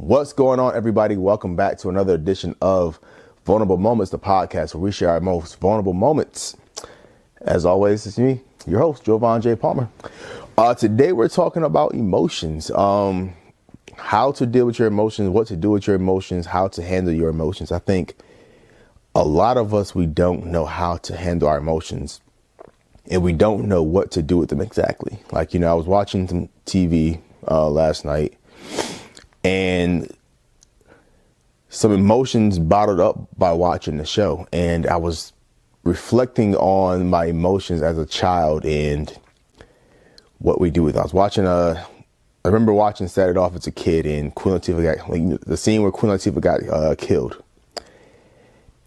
What's going on, everybody? Welcome back to another edition of Vulnerable Moments, the podcast where we share our most vulnerable moments. As always, it's me, your host, Joevan, J.Palmer. Today, we're talking about emotions, how to deal with your emotions, what to do with your emotions, how to handle your emotions. I think a lot of us, we don't know how to handle our emotions, and we don't know what to do with them exactly. Like, I was watching some TV last night, and some emotions bottled up by watching the show. And I was reflecting on my emotions as a child and what we do with them. I remember watching Set It Off as a kid, and Queen Latifah got, the scene where Queen Latifah got killed.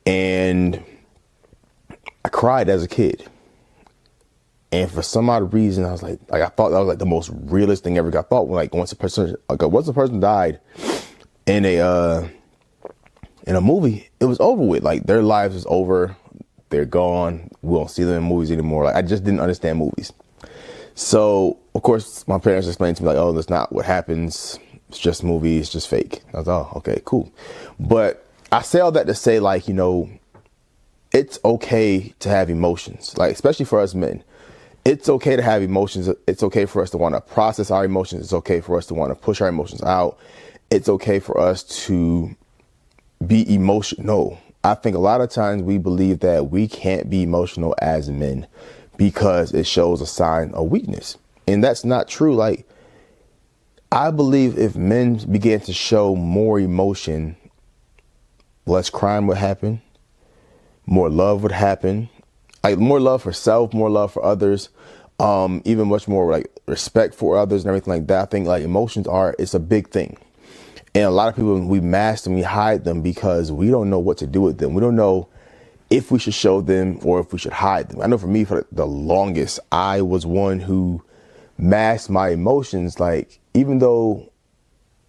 And I cried as a kid. And for some odd reason, I was like I thought that was like the most realist thing ever. I thought once a person died in a movie, it was over with. Like, their lives is over, they're gone. We don't see them in movies anymore. Like, I just didn't understand movies. So of course my parents explained to me, like, oh, that's not what happens. It's just movies, it's just fake. I was, oh, okay, cool. But I say all that to say, like, it's okay to have emotions, like, especially for us men. It's okay to have emotions. It's okay for us to want to process our emotions. It's okay for us to want to push our emotions out. It's okay for us to be emotional. I think a lot of times we believe that we can't be emotional as men because it shows a sign of weakness. And that's not true. Like, I believe if men began to show more emotion, less crime would happen, more love would happen. Like, more love for self, more love for others, even much more like respect for others and everything like that. I think like emotions it's a big thing. And a lot of people, we mask them, we hide them because we don't know what to do with them. We don't know if we should show them or if we should hide them. I know for me, for the longest, I was one who masked my emotions. Like, even though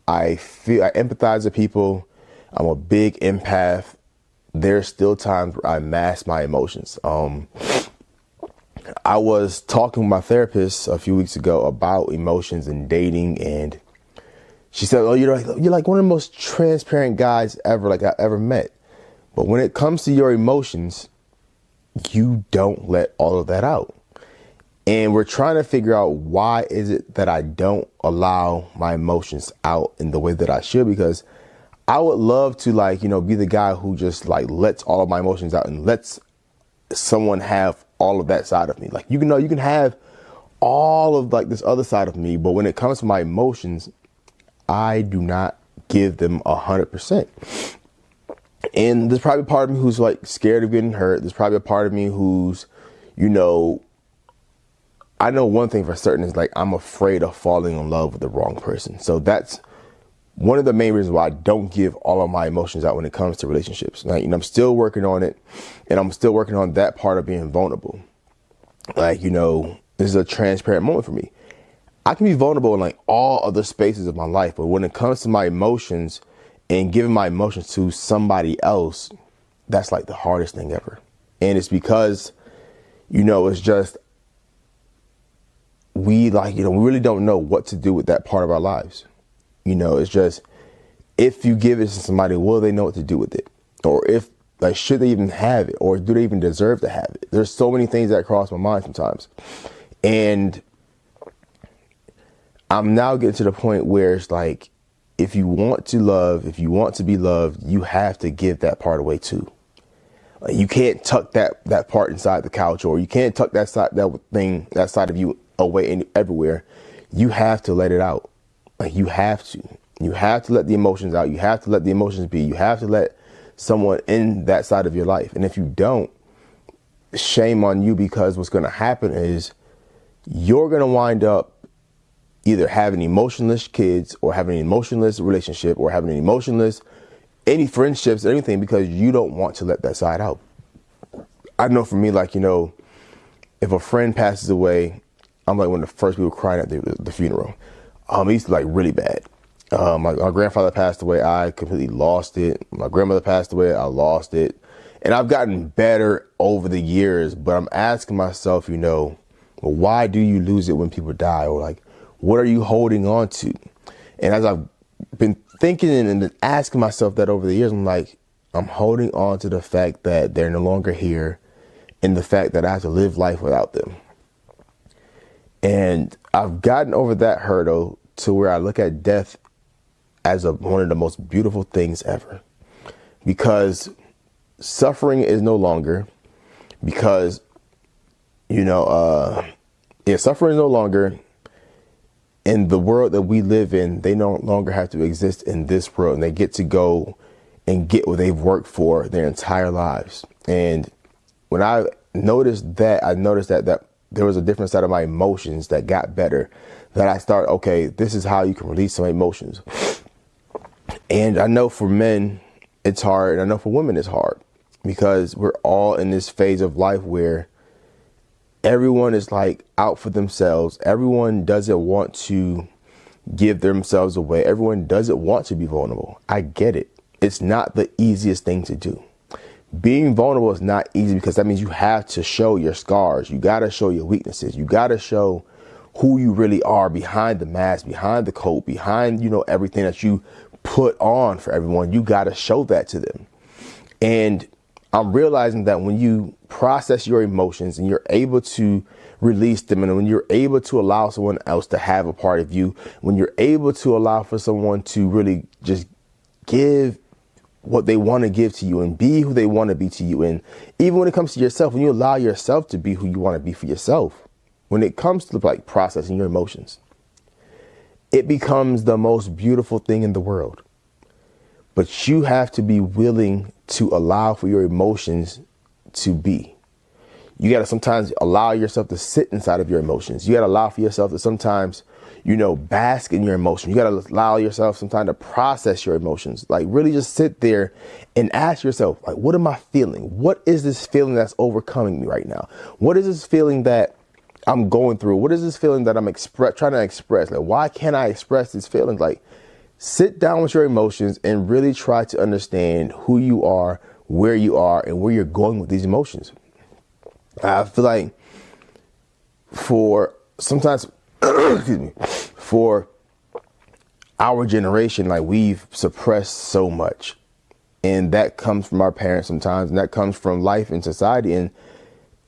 I empathize with people, I'm a big empath, there's still times where I mask my emotions. I was talking with my therapist a few weeks ago about emotions and dating, and she said, oh, you're like one of the most transparent guys ever, like I ever met. But when it comes to your emotions, you don't let all of that out. And we're trying to figure out, why is it that I don't allow my emotions out in the way that I should? Because I would love to, be the guy who just lets all of my emotions out and lets someone have all of that side of me. Like, you can have all of this other side of me, but when it comes to my emotions, I do not give them 100%. And there's probably a part of me who's scared of getting hurt. There's probably a part of me who's, I know one thing for certain is I'm afraid of falling in love with the wrong person. So that's one of the main reasons why I don't give all of my emotions out when it comes to relationships. I'm still working on it, and I'm still working on that part of being vulnerable. This is a transparent moment for me. I can be vulnerable in all other spaces of my life, but when it comes to my emotions and giving my emotions to somebody else, that's the hardest thing ever. And it's because, it's just, we really don't know what to do with that part of our lives. It's just, if you give it to somebody, will they know what to do with it? Or if, should they even have it? Or do they even deserve to have it? There's so many things that cross my mind sometimes. And I'm now getting to the point where it's if you want to love, if you want to be loved, you have to give that part away too. You can't tuck that part inside the couch, or you can't tuck that side of you away everywhere. You have to let it out. You have to let the emotions out. You have to let the emotions be. You have to let someone in that side of your life. And if you don't, shame on you, because what's going to happen is you're going to wind up either having emotionless kids, or having an emotionless relationship, or having any friendships or anything, because you don't want to let that side out. I know for me, if a friend passes away, I'm one of the first people crying at the funeral. It used to really bad. My grandfather passed away. I completely lost it. My grandmother passed away. I lost it. And I've gotten better over the years, but I'm asking myself, well, why do you lose it when people die? Or what are you holding on to? And as I've been thinking and asking myself that over the years. I'm like, I'm holding on to the fact that they're no longer here and the fact that I have to live life without them. And I've gotten over that hurdle to where I look at death as one of the most beautiful things ever, because suffering is no longer, because, suffering is no longer in the world that we live in. They no longer have to exist in this world, and they get to go and get what they've worked for their entire lives. And when I noticed that, that there was a different side of my emotions that got better, that I started, okay, this is how you can release some emotions. And I know for men, it's hard. And I know for women, it's hard, because we're all in this phase of life where everyone is like out for themselves. Everyone doesn't want to give themselves away. Everyone doesn't want to be vulnerable. I get it. It's not the easiest thing to do. Being vulnerable is not easy, because that means you have to show your scars. You got to show your weaknesses. You got to show who you really are behind the mask, behind the coat, behind, everything that you put on for everyone. You got to show that to them. And I'm realizing that when you process your emotions and you're able to release them, and when you're able to allow someone else to have a part of you, when you're able to allow for someone to really just give what they want to give to you and be who they want to be to you. And even when it comes to yourself, when you allow yourself to be who you want to be for yourself, when it comes to like processing your emotions, it becomes the most beautiful thing in the world. But you have to be willing to allow for your emotions to be. You got to sometimes allow yourself to sit inside of your emotions. You got to allow for yourself to sometimes, bask in your emotion. You got to allow yourself sometimes to process your emotions. Like really just sit there and ask yourself, like, what am I feeling? What is this feeling that's overcoming me right now? What is this feeling that I'm going through? What is this feeling that I'm trying to express? Like, why can't I express these feelings? Like, sit down with your emotions and really try to understand who you are, where you are, and where you're going with these emotions. I feel like for our generation, like we've suppressed so much, and that comes from our parents sometimes, and that comes from life in society. And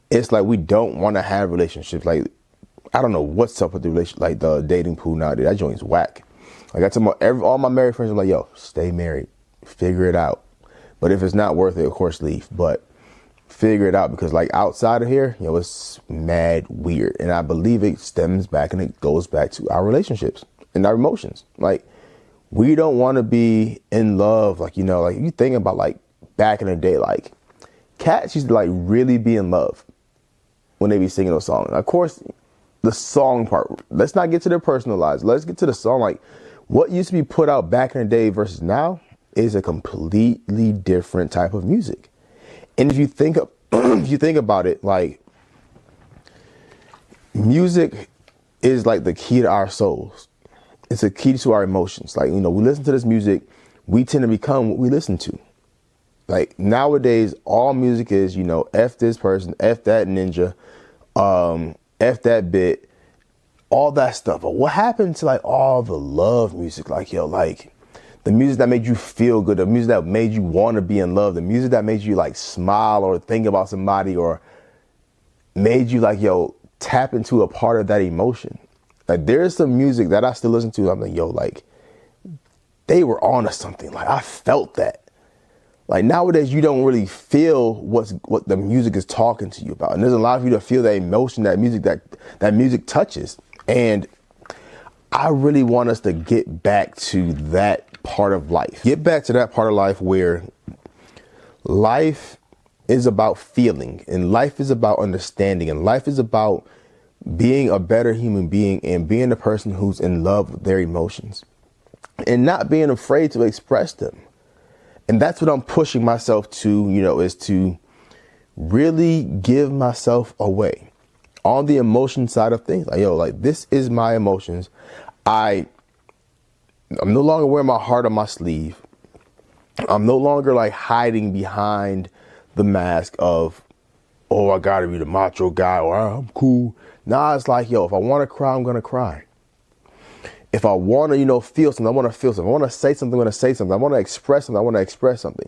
it's like, we don't want to have relationships. Like, I don't know what's up with the relationship, like the dating pool nowadays. That joint's whack. Like I tell all my married friends, I'm like, yo, stay married, figure it out. But if it's not worth it, of course, leave. But figure it out, because like outside of here, it's mad weird. And I believe it stems back and it goes back to our relationships and our emotions. Like, we don't want to be in love. Like, like you think about like back in the day, like cats used to like really be in love when they be singing those songs. Of course, the song part, let's not get to their personal lives. Let's get to the song. Like, what used to be put out back in the day versus now is a completely different type of music. And if you think about it, like, music is like the key to our souls. It's a key to our emotions. Like, we listen to this music, we tend to become what we listen to. Like nowadays, all music is, F this person, F that ninja, F that bit, all that stuff. But what happened to like all the love music? Like, like the music that made you feel good, the music that made you want to be in love, the music that made you like smile or think about somebody, or made you like, tap into a part of that emotion. Like, there's some music that I still listen to. I'm like, like they were on to something. Like, I felt that. Like nowadays, you don't really feel what the music is talking to you about. And there's a lot of you to feel that emotion, that music touches. And I really want us to get back to that part of life. Get back to that part of life where life is about feeling, and life is about understanding, and life is about being a better human being and being the person who's in love with their emotions and not being afraid to express them. And that's what I'm pushing myself to, is to really give myself away on the emotion side of things. Like, like this is my emotions. I'm no longer wearing my heart on my sleeve. I'm no longer like hiding behind the mask of, oh, I gotta be the macho guy, or I'm cool. Nah, it's like, if I want to cry, I'm going to cry. If I want to, feel something, I want to feel something. I want to say something, I want to say something. I want to express something, I want to express something.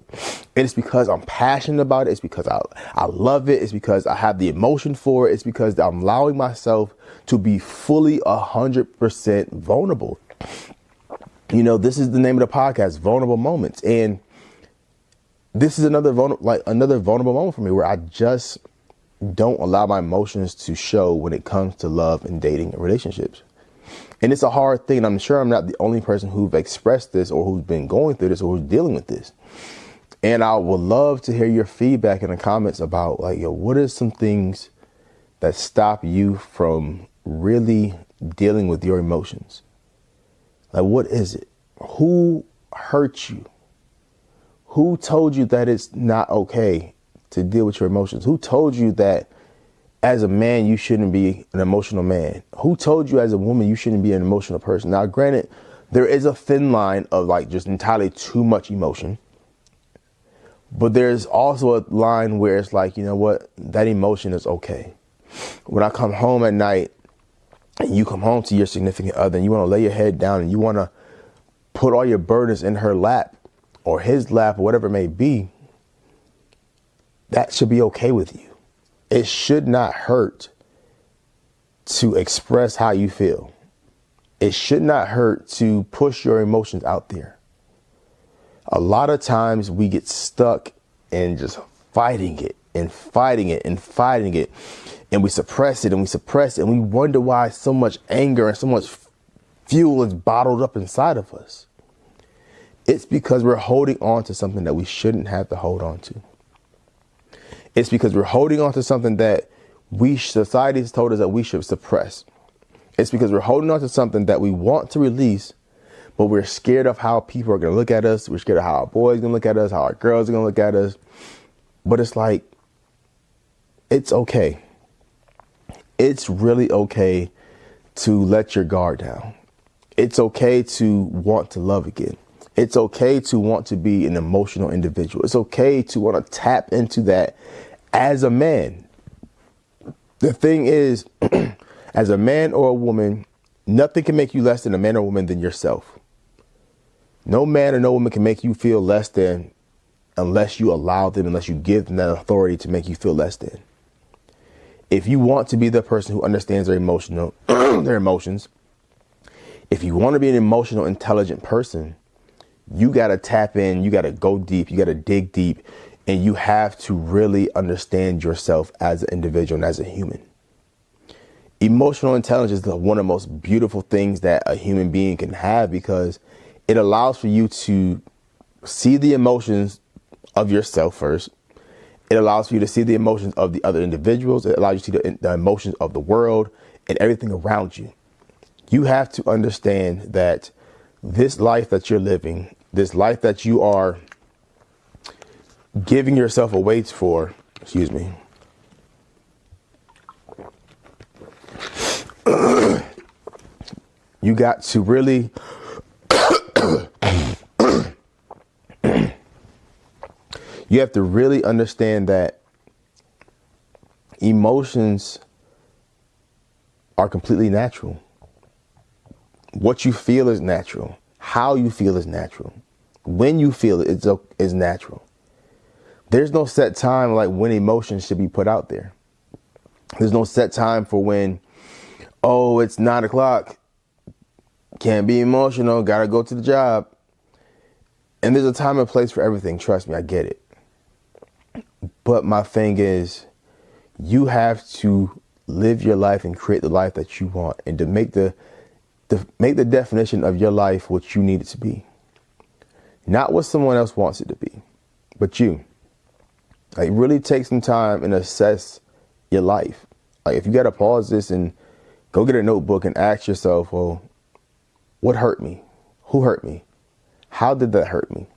And it's because I'm passionate about it. It's because I love it. It's because I have the emotion for it. It's because I'm allowing myself to be fully 100% vulnerable. This is the name of the podcast, Vulnerable Moments. And this is another vulnerable moment for me where I just don't allow my emotions to show when it comes to love and dating and relationships. And it's a hard thing. And I'm sure I'm not the only person who've expressed this or who's been going through this or who's dealing with this. And I would love to hear your feedback in the comments about what are some things that stop you from really dealing with your emotions? What is it? Who hurt you? Who told you that it's not okay to deal with your emotions? Who told you that as a man, you shouldn't be an emotional man? Who told you as a woman, you shouldn't be an emotional person? Now, granted, there is a thin line of just entirely too much emotion. But there's also a line where it's that emotion is okay. When I come home at night and you come home to your significant other and you want to lay your head down and you want to put all your burdens in her lap or his lap or whatever it may be, that should be okay with you. It should not hurt to express how you feel. It should not hurt to push your emotions out there. A lot of times we get stuck in just fighting it and fighting it and fighting it. And we suppress it and we suppress it. And we wonder why so much anger and so much fuel is bottled up inside of us. It's because we're holding on to something that we shouldn't have to hold on to. It's because we're holding on to something that society has told us that we should suppress. It's because we're holding on to something that we want to release, but we're scared of how people are going to look at us. We're scared of how our boys are going to look at us, how our girls are going to look at us. But it's it's okay. It's really okay to let your guard down. It's okay to want to love again. It's okay to want to be an emotional individual. It's okay to want to tap into that as a man. The thing is, as a man or a woman, nothing can make you less than a man or woman than yourself. No man or no woman can make you feel less than unless you allow them, unless you give them that authority to make you feel less than. If you want to be the person who understands their emotions, if you want to be an emotional, intelligent person, you got to tap in, you got to go deep, you got to dig deep, and you have to really understand yourself as an individual and as a human. Emotional intelligence is one of the most beautiful things that a human being can have because it allows for you to see the emotions of yourself first. It allows for you to see the emotions of the other individuals. It allows you to see the emotions of the world and everything around you. You have to understand that this life that you're living, this life that you are giving yourself away for, you got to really you have to really understand that emotions are completely natural. What you feel is natural. How you feel is natural. When you feel it is natural. There's no set time when emotions should be put out there. There's no set time for when, it's 9:00. Can't be emotional. Gotta go to the job. And there's a time and place for everything. Trust me, I get it. But my thing is, you have to live your life and create the life that you want, and to make the definition of your life what you need it to be. Not what someone else wants it to be, but you. Really take some time and assess your life. If you got to pause this and go get a notebook and ask yourself, well, what hurt me? Who hurt me? How did that hurt me?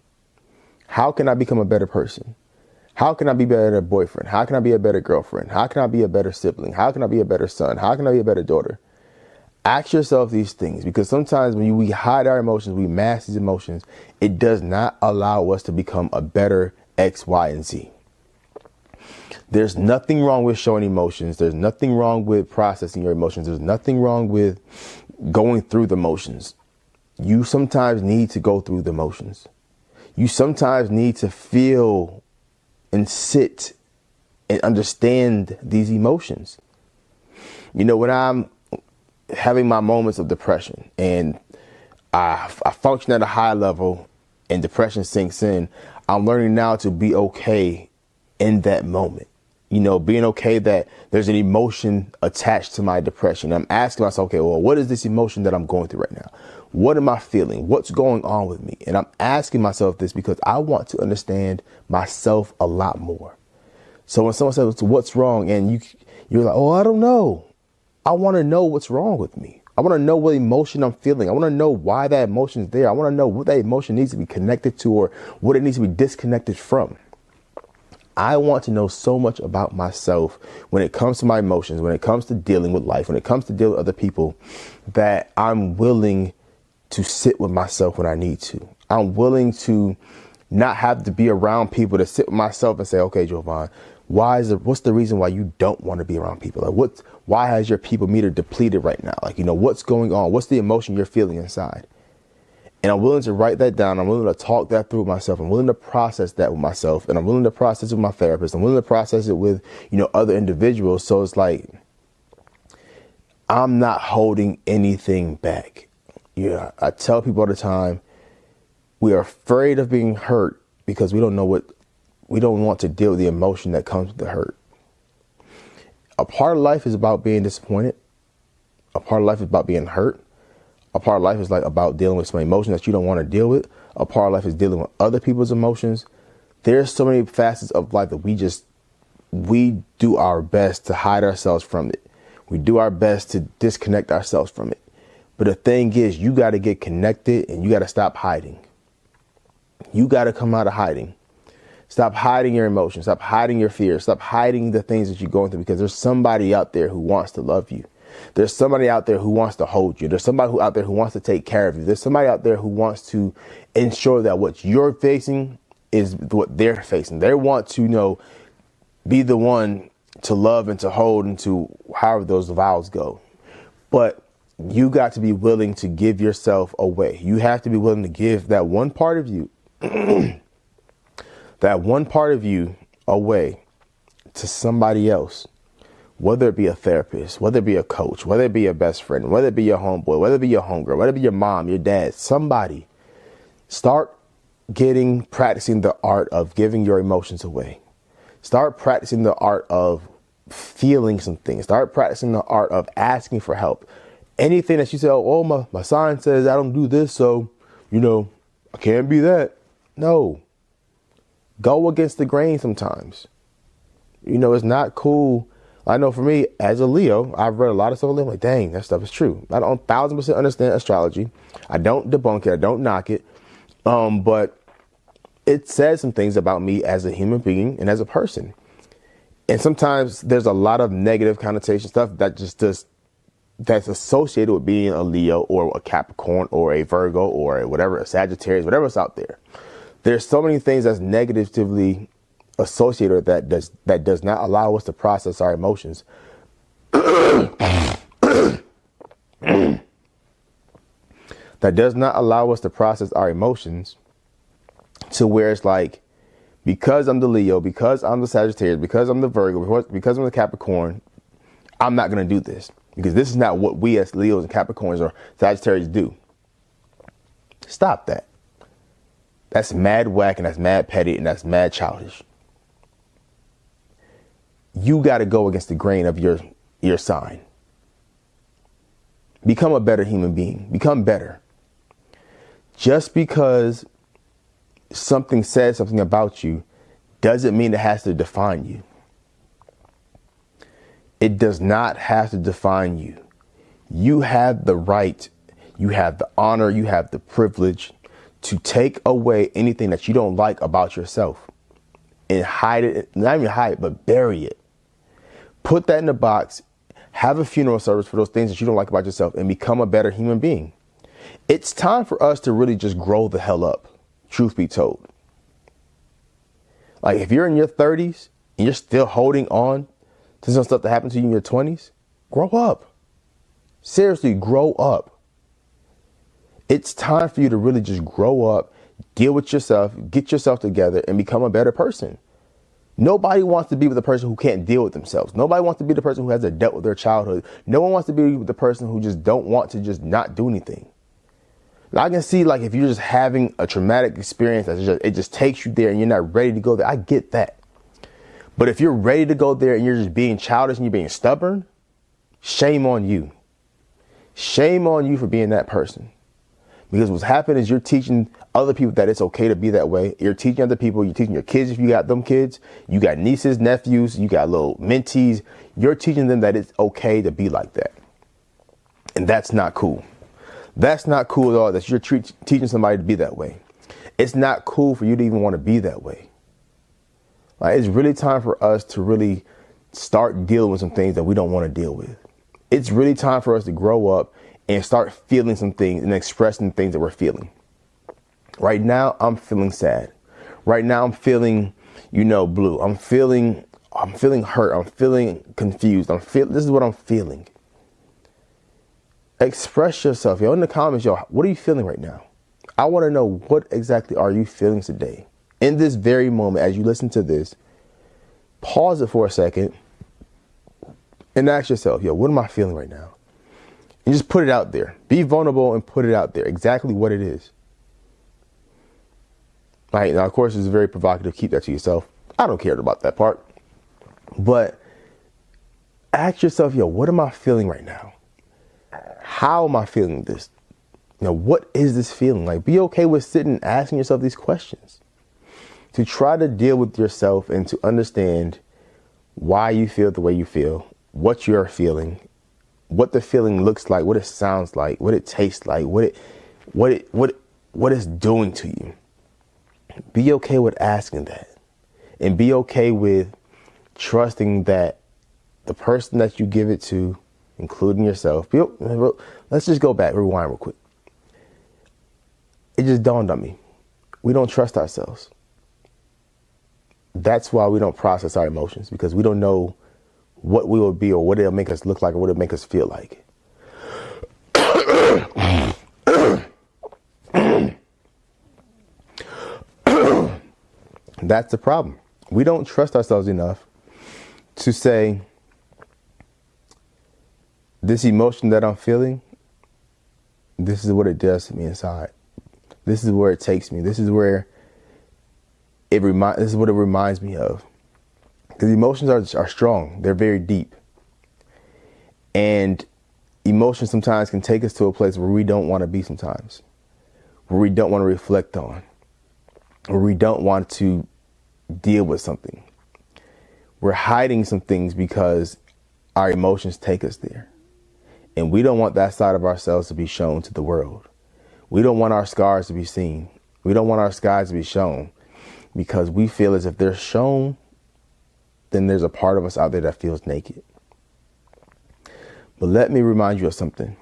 How can I become a better person? How can I be a better boyfriend? How can I be a better girlfriend? How can I be a better sibling? How can I be a better son? How can I be a better daughter? Ask yourself these things, because sometimes when we hide our emotions, we mask these emotions, it does not allow us to become a better X, Y, and Z. There's nothing wrong with showing emotions. There's nothing wrong with processing your emotions. There's nothing wrong with going through the motions. You sometimes need to go through the motions. You sometimes need to feel and sit and understand these emotions. You know, when I'm having my moments of depression and I function at a high level and depression sinks in, I'm learning now to be okay in that moment. You know, being okay that there's an emotion attached to my depression. I'm asking myself, okay, well, what is this emotion that I'm going through right now? What am I feeling? What's going on with me? And I'm asking myself this because I want to understand myself a lot more. So when someone says, what's wrong? And you're like, oh, I don't know. I want to know what's wrong with me. I want to know what emotion I'm feeling. I want to know why that emotion is there. I want to know what that emotion needs to be connected to or what it needs to be disconnected from. I want to know so much about myself when it comes to my emotions, when it comes to dealing with life, when it comes to dealing with other people, that I'm willing to sit with myself when I need to. I'm willing to not have to be around people, to sit with myself and say, okay, Joevan, what's the reason why you don't want to be around people? Like why has your people meter depleted right now? Like, you know, what's going on? What's the emotion you're feeling inside? And I'm willing to write that down. I'm willing to talk that through with myself. I'm willing to process that with myself. And I'm willing to process it with my therapist. I'm willing to process it with, you know, other individuals. So it's like, I'm not holding anything back. Yeah, I tell people all the time, we are afraid of being hurt because we don't want to deal with the emotion that comes with the hurt. A part of life is about being disappointed. A part of life is about being hurt. A part of life is like about dealing with some emotions that you don't want to deal with. A part of life is dealing with other people's emotions. There's so many facets of life that we do our best to hide ourselves from it. We do our best to disconnect ourselves from it. But the thing is, you got to get connected and you got to stop hiding. You got to come out of hiding. Stop hiding your emotions. Stop hiding your fears. Stop hiding the things that you're going through, because there's somebody out there who wants to love you. There's somebody out there who wants to hold you. There's somebody out there who wants to take care of you. There's somebody out there who wants to ensure that what you're facing is what they're facing. They want to, you know, be the one to love and to hold and to however those vows go. But you got to be willing to give yourself away. You have to be willing to give that one part of you, that one part of you away to somebody else. Whether it be a therapist, whether it be a coach, whether it be your best friend, whether it be your homeboy, whether it be your homegirl, whether it be your mom, your dad, somebody, start practicing the art of giving your emotions away. Start practicing the art of feeling some things. Start practicing the art of asking for help. Anything that you say, oh, my sign says I don't do this, so, you know, I can't be that. No. Go against the grain sometimes. You know, it's not cool. I know for me, as a Leo, I've read a lot of stuff. I'm like, dang, that stuff is true. I don't 1,000% understand astrology. I don't debunk it. I don't knock it. But it says some things about me as a human being and as a person. And sometimes there's a lot of negative connotation stuff that's associated with being a Leo or a Capricorn or a Virgo or whatever, a Sagittarius, whatever's out there. There's so many things that's negatively associated with that does not allow us to process our emotions. That does not allow us to process our emotions to where it's like, because I'm the Leo, because I'm the Sagittarius, because I'm the Virgo, because I'm the Capricorn, I'm not going to do this, because this is not what we as Leos and Capricorns or Sagittarius do. Stop that. That's mad whack, and that's mad petty, and that's mad childish. You got to go against the grain of your sign. Become a better human being. Become better. Just because something says something about you doesn't mean it has to define you. It does not have to define you. You have the right, you have the honor, you have the privilege to take away anything that you don't like about yourself and hide it, not even hide it, but bury it. Put that in a box, have a funeral service for those things that you don't like about yourself, and become a better human being. It's time for us to really just grow the hell up, truth be told. Like, if you're in your 30s and you're still holding on to some stuff that happened to you in your 20s, grow up. Seriously, grow up. It's time for you to really just grow up, deal with yourself, get yourself together, and become a better person. Nobody wants to be with the person who can't deal with themselves. Nobody wants to be the person who hasn't dealt with their childhood. No one wants to be with the person who just don't want to just not do anything. Now, I can see, like, if you're just having a traumatic experience, it just takes you there and you're not ready to go there. I get that. But if you're ready to go there and you're just being childish and you're being stubborn, shame on you. Shame on you for being that person. Because what's happening is you're teaching other people that it's okay to be that way. You're teaching other people. You're teaching your kids if you got them kids. You got nieces, nephews. You got little mentees. You're teaching them that it's okay to be like that. And that's not cool. That's not cool at all that you're teaching somebody to be that way. It's not cool for you to even want to be that way. Like, it's really time for us to really start dealing with some things that we don't want to deal with. It's really time for us to grow up and start feeling some things and expressing things that we're feeling. Right now, I'm feeling sad. Right now, I'm feeling, blue. I'm feeling hurt. I'm feeling confused. This is what I'm feeling. Express yourself, yo. In the comments, yo, what are you feeling right now? I want to know, what exactly are you feeling today? In this very moment, as you listen to this, pause it for a second and ask yourself, yo, what am I feeling right now? And just put it out there. Be vulnerable and put it out there. Exactly what it is. Right. Now, of course, it's very provocative. Keep that to yourself. I don't care about that part. But ask yourself, yo, what am I feeling right now? How am I feeling this? What is this feeling? Like, be okay with sitting and asking yourself these questions. To try to deal with yourself and to understand why you feel the way you feel, what you're feeling, what the feeling looks like, what it sounds like, what it tastes like, what it's doing to you. Be okay with asking that, and be okay with trusting that the person that you give it to, including yourself. Let's just go back, rewind real quick. It just dawned on me. We don't trust ourselves. That's why we don't process our emotions, because we don't know what we will be or what it'll make us look like or what it'll make us feel like. That's the problem. We don't trust ourselves enough to say, this emotion that I'm feeling, this is what it does to me inside. This is where it takes me. This is where this is what it reminds me of. Because emotions are strong. They're very deep. And emotions sometimes can take us to a place where we don't want to be sometimes. Where we don't want to reflect on. Where we don't want to deal with something. We're hiding some things because our emotions take us there. And we don't want that side of ourselves to be shown to the world. We don't want our scars to be seen. We don't want our scars to be shown, because we feel as if they're shown, then there's a part of us out there that feels naked. But let me remind you of something.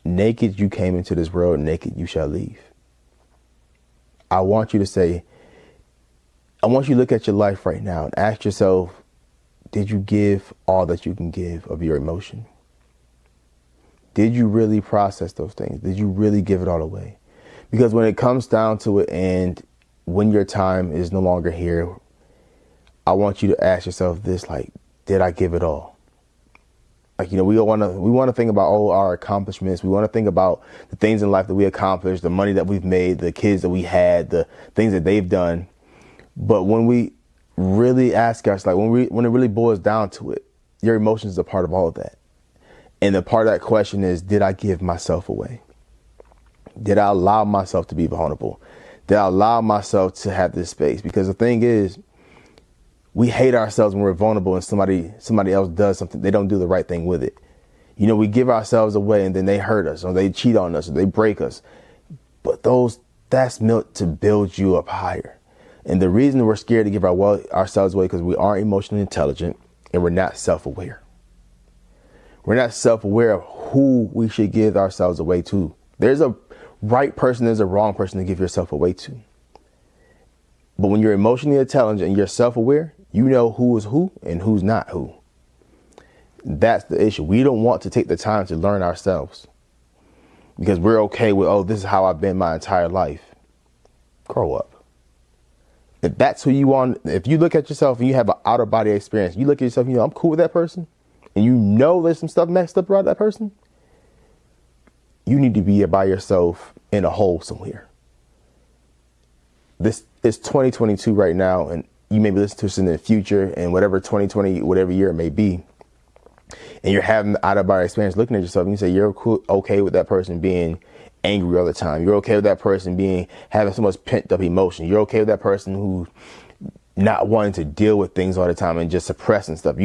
Naked you came into this world, naked you shall leave. I want you to look at your life right now and ask yourself, did you give all that you can give of your emotion? Did you really process those things? Did you really give it all away? Because when it comes down to it, and when your time is no longer here, I want you to ask yourself this, like, did I give it all? Like, we want to think about all our accomplishments. We want to think about the things in life that we accomplished, the money that we've made, the kids that we had, the things that they've done. But when we really ask ourselves, like, when it really boils down to it, your emotions are a part of all of that. And the part of that question is, did I give myself away? Did I allow myself to be vulnerable? Did I allow myself to have this space? Because the thing is, we hate ourselves when we're vulnerable and somebody else does something. They don't do the right thing with it. We give ourselves away and then they hurt us, or they cheat on us, or they break us. But that's meant to build you up higher. And the reason we're scared to give ourselves away because we aren't emotionally intelligent and we're not self-aware. We're not self-aware of who we should give ourselves away to. There's a right person, there's a wrong person to give yourself away to. But when you're emotionally intelligent and you're self-aware, you know who is who and who's not who. That's the issue. We don't want to take the time to learn ourselves. because we're okay with, oh, this is how I've been my entire life. Grow up. If that's who you want, if you look at yourself and you have an out of body experience, you look at yourself, I'm cool with that person, and there's some stuff messed up about that person, you need to be by yourself in a hole somewhere. This is 2022 right now, and you may be listening to this in the future, and whatever 2020, whatever year it may be, and you're having the out of body experience, looking at yourself, and you say you're okay with that person being angry all the time. You're okay with that person having so much pent up emotion. You're okay with that person who not wanting to deal with things all the time and just suppressing stuff.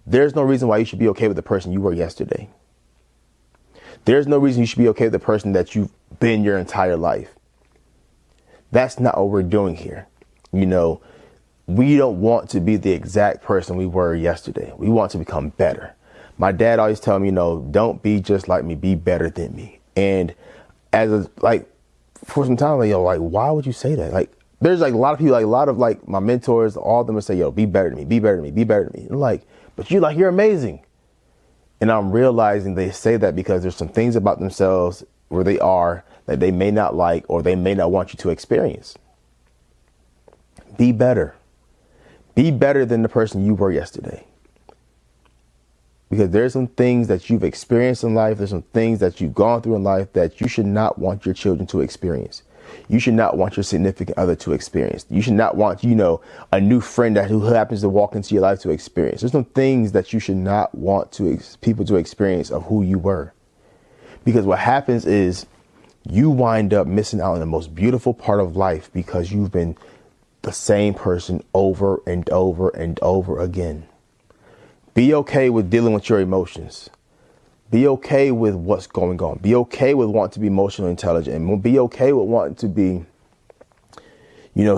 There's no reason why you should be okay with the person you were yesterday. There's no reason you should be okay with the person that you've been your entire life. That's not what we're doing here. We don't want to be the exact person we were yesterday. We want to become better. My dad always told me, don't be just like me, be better than me. And for some time, why would you say that? There's a lot of people, a lot of my mentors, all of them would say, be better than me, be better than me, be better than me. And but you're amazing. And I'm realizing they say that because there's some things about themselves where they are that they may not like, or they may not want you to experience. Be better. Be better than the person you were yesterday. Because there's some things that you've experienced in life. There's some things that you've gone through in life that you should not want your children to experience. You should not want your significant other to experience. You should not want, a new friend who happens to walk into your life to experience. There's some things that you should not want people to experience of who you were. Because what happens is you wind up missing out on the most beautiful part of life because you've been the same person over and over and over again. Be okay with dealing with your emotions. Be okay with what's going on. Be okay with wanting to be emotionally intelligent. And be okay with wanting to be,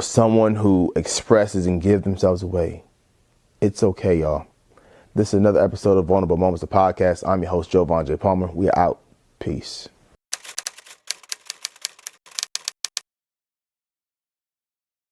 someone who expresses and gives themselves away. It's okay, y'all. This is another episode of Vulnerable Moments, the podcast. I'm your host, Joevan J.Palmer. We are out. Peace.